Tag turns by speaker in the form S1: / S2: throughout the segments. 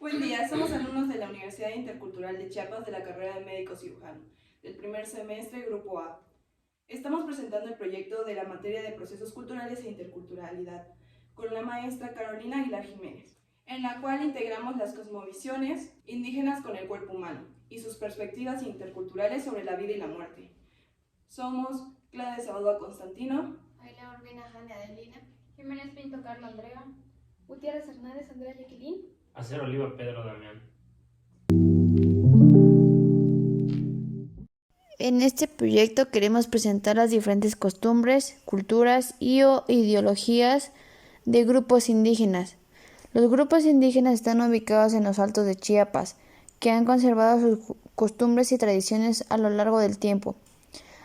S1: Buen día, somos alumnos de la Universidad Intercultural de Chiapas de la carrera de médico cirujano, del primer semestre, Grupo A. Estamos presentando el proyecto de la materia de procesos culturales e interculturalidad con la maestra Carolina Aguilar Jiménez, en la cual integramos las cosmovisiones indígenas con el cuerpo humano y sus perspectivas interculturales sobre la vida y la muerte. Somos Clara de Sabadua Constantino,
S2: Ayla Urbina Jane Adelina,
S3: Jiménez Pinto Carla Andrea, Gutiérrez Hernández Andrea Jacqueline,
S4: Acer Oliva Pedro Damián.
S5: En este proyecto queremos presentar las diferentes costumbres, culturas y o ideologías de grupos indígenas. Los grupos indígenas están ubicados en los altos de Chiapas, que han conservado sus costumbres y tradiciones a lo largo del tiempo.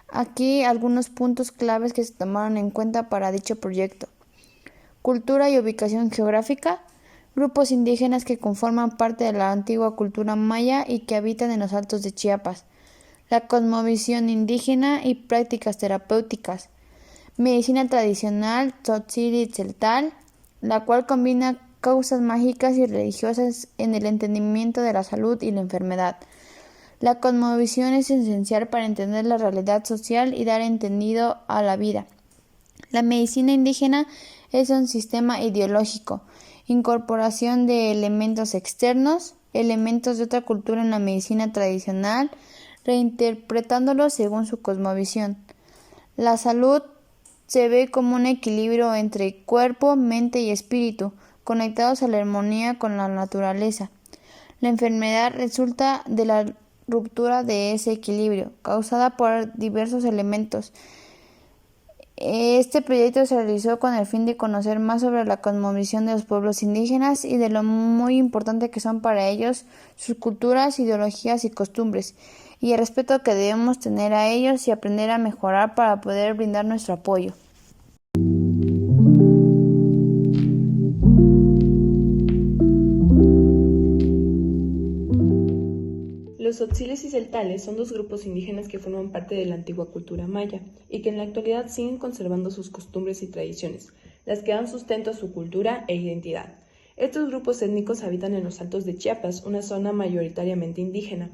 S5: Aquí algunos puntos claves que se tomaron en cuenta para dicho proyecto. Cultura y ubicación geográfica. Grupos indígenas que conforman parte de la antigua cultura maya y que habitan en los altos de Chiapas. La cosmovisión indígena y prácticas terapéuticas. Medicina tradicional Tzotzil-Tzeltal, la cual combina causas mágicas y religiosas en el entendimiento de la salud y la enfermedad. La cosmovisión es esencial para entender la realidad social y dar entendido a la vida. La medicina indígena es un sistema ideológico, incorporación de elementos externos, elementos de otra cultura en la medicina tradicional, reinterpretándolos según su cosmovisión. La salud se ve como un equilibrio entre cuerpo, mente y espíritu, conectados a la armonía con la naturaleza. La enfermedad resulta de la ruptura de ese equilibrio, causada por diversos elementos. Este proyecto se realizó con el fin de conocer más sobre la cosmovisión de los pueblos indígenas y de lo muy importante que son para ellos sus culturas, ideologías y costumbres, y el respeto que debemos tener a ellos y aprender a mejorar para poder brindar nuestro apoyo.
S1: Los tzotziles y celtales son dos grupos indígenas que forman parte de la antigua cultura maya y que en la actualidad siguen conservando sus costumbres y tradiciones, las que dan sustento a su cultura e identidad. Estos grupos étnicos habitan en los altos de Chiapas, una zona mayoritariamente indígena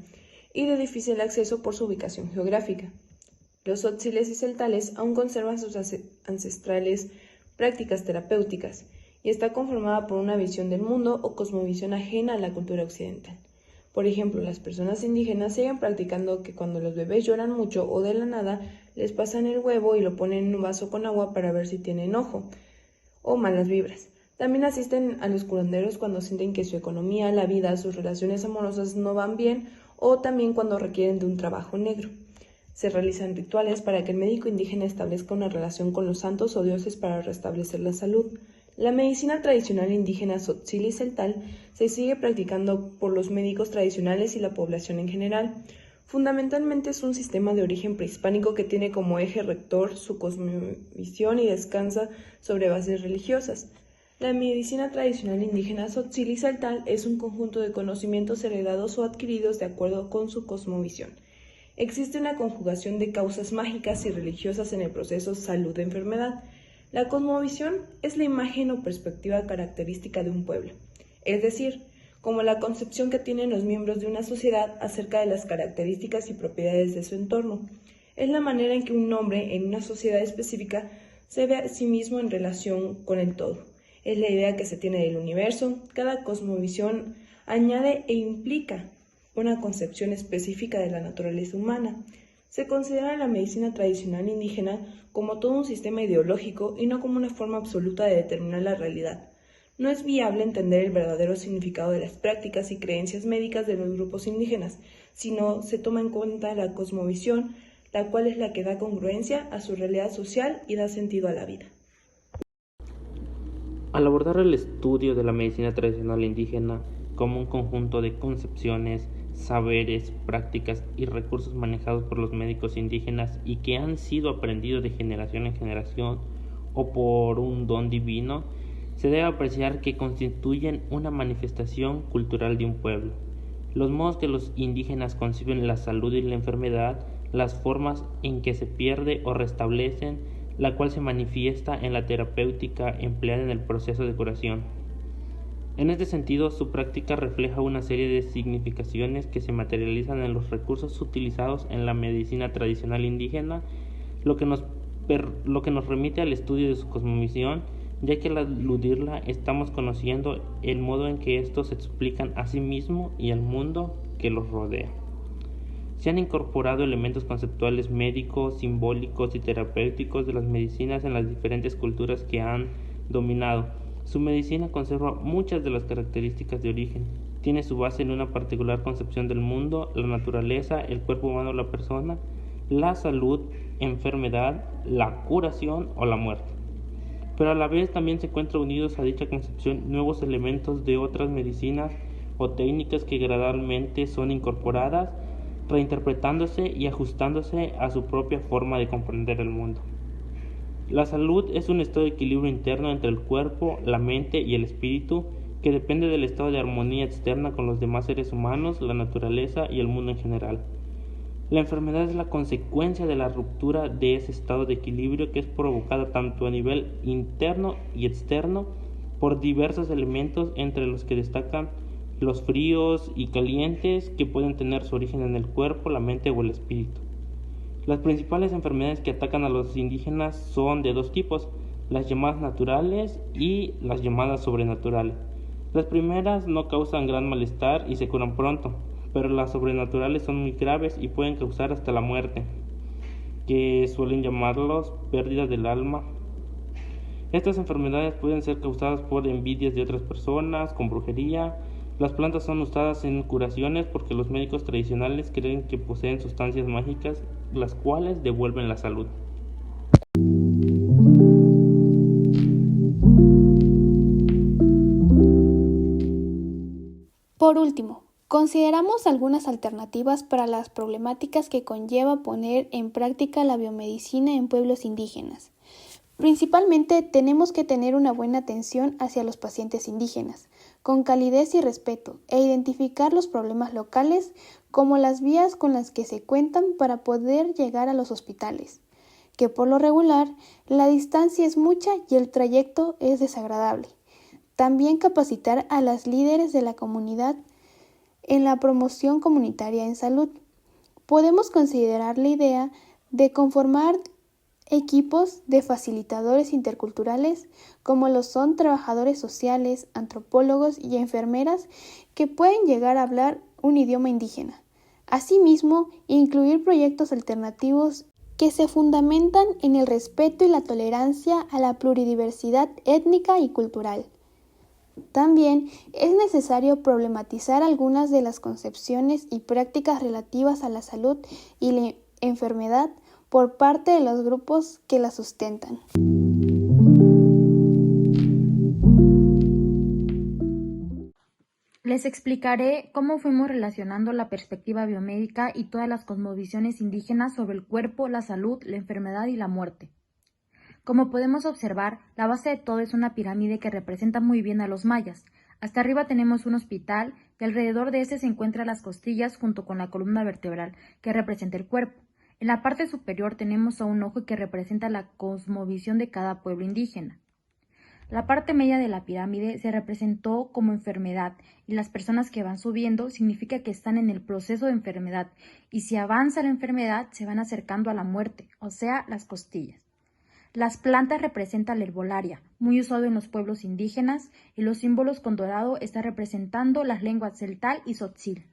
S1: y de difícil acceso por su ubicación geográfica. Los tzotziles y celtales aún conservan sus ancestrales prácticas terapéuticas y está conformada por una visión del mundo o cosmovisión ajena a la cultura occidental. Por ejemplo, las personas indígenas siguen practicando que cuando los bebés lloran mucho o de la nada, les pasan el huevo y lo ponen en un vaso con agua para ver si tienen enojo o malas vibras. También asisten a los curanderos cuando sienten que su economía, la vida, sus relaciones amorosas no van bien o también cuando requieren de un trabajo negro. Se realizan rituales para que el médico indígena establezca una relación con los santos o dioses para restablecer la salud. La medicina tradicional indígena tzotzil y celtal se sigue practicando por los médicos tradicionales y la población en general. Fundamentalmente es un sistema de origen prehispánico que tiene como eje rector su cosmovisión y descansa sobre bases religiosas. La medicina tradicional indígena tzotzil y celtal es un conjunto de conocimientos heredados o adquiridos de acuerdo con su cosmovisión. Existe una conjugación de causas mágicas y religiosas en el proceso salud-enfermedad. La cosmovisión es la imagen o perspectiva característica de un pueblo, es decir, como la concepción que tienen los miembros de una sociedad acerca de las características y propiedades de su entorno. Es la manera en que un hombre en una sociedad específica se ve a sí mismo en relación con el todo. Es la idea que se tiene del universo. Cada cosmovisión añade e implica una concepción específica de la naturaleza humana. Se considera la medicina tradicional indígena como todo un sistema ideológico y no como una forma absoluta de determinar la realidad. No es viable entender el verdadero significado de las prácticas y creencias médicas de los grupos indígenas, sino se toma en cuenta la cosmovisión, la cual es la que da congruencia a su realidad social y da sentido a la vida.
S4: Al abordar el estudio de la medicina tradicional indígena como un conjunto de concepciones, saberes, prácticas y recursos manejados por los médicos indígenas y que han sido aprendidos de generación en generación o por un don divino, se debe apreciar que constituyen una manifestación cultural de un pueblo. Los modos que los indígenas conciben la salud y la enfermedad, las formas en que se pierde o restablecen, la cual se manifiesta en la terapéutica empleada en el proceso de curación. En este sentido, su práctica refleja una serie de significaciones que se materializan en los recursos utilizados en la medicina tradicional indígena, lo que nos remite al estudio de su cosmovisión, ya que al aludirla estamos conociendo el modo en que estos se explican a sí mismos y al mundo que los rodea. Se han incorporado elementos conceptuales médicos, simbólicos y terapéuticos de las medicinas en las diferentes culturas que han dominado. Su medicina conserva muchas de las características de origen. Tiene su base en una particular concepción del mundo, la naturaleza, el cuerpo humano, la persona, la salud, enfermedad, la curación o la muerte. Pero a la vez también se encuentran unidos a dicha concepción nuevos elementos de otras medicinas o técnicas que gradualmente son incorporadas, reinterpretándose y ajustándose a su propia forma de comprender el mundo. La salud es un estado de equilibrio interno entre el cuerpo, la mente y el espíritu, que depende del estado de armonía externa con los demás seres humanos, la naturaleza y el mundo en general. La enfermedad es la consecuencia de la ruptura de ese estado de equilibrio, que es provocada tanto a nivel interno y externo por diversos elementos, entre los que destacan los fríos y calientes, que pueden tener su origen en el cuerpo, la mente o el espíritu. Las principales enfermedades que atacan a los indígenas son de dos tipos: las llamadas naturales y las llamadas sobrenaturales. Las primeras no causan gran malestar y se curan pronto, pero las sobrenaturales son muy graves y pueden causar hasta la muerte, que suelen llamarlos pérdidas del alma. Estas enfermedades pueden ser causadas por envidias de otras personas, con brujería. Las plantas son usadas en curaciones porque los médicos tradicionales creen que poseen sustancias mágicas, las cuales devuelven la salud.
S3: Por último, consideramos algunas alternativas para las problemáticas que conlleva poner en práctica la biomedicina en pueblos indígenas. Principalmente tenemos que tener una buena atención hacia los pacientes indígenas, con calidez y respeto, e identificar los problemas locales como las vías con las que se cuentan para poder llegar a los hospitales, que por lo regular la distancia es mucha y el trayecto es desagradable. También capacitar a las líderes de la comunidad en la promoción comunitaria en salud. Podemos considerar la idea de conformar equipos de facilitadores interculturales, como lo son trabajadores sociales, antropólogos y enfermeras, que pueden llegar a hablar un idioma indígena. Asimismo, incluir proyectos alternativos que se fundamentan en el respeto y la tolerancia a la pluridiversidad étnica y cultural. También es necesario problematizar algunas de las concepciones y prácticas relativas a la salud y la enfermedad por parte de los grupos que la sustentan.
S5: Les explicaré cómo fuimos relacionando la perspectiva biomédica y todas las cosmovisiones indígenas sobre el cuerpo, la salud, la enfermedad y la muerte. Como podemos observar, la base de todo es una pirámide que representa muy bien a los mayas. Hasta arriba tenemos un hospital y alrededor de ese se encuentran las costillas junto con la columna vertebral que representa el cuerpo. En la parte superior tenemos a un ojo que representa la cosmovisión de cada pueblo indígena. La parte media de la pirámide se representó como enfermedad y las personas que van subiendo significa que están en el proceso de enfermedad y si avanza la enfermedad se van acercando a la muerte, o sea, las costillas. Las plantas representan la herbolaria, muy usado en los pueblos indígenas, y los símbolos con dorado están representando las lenguas celtal y tzotzil.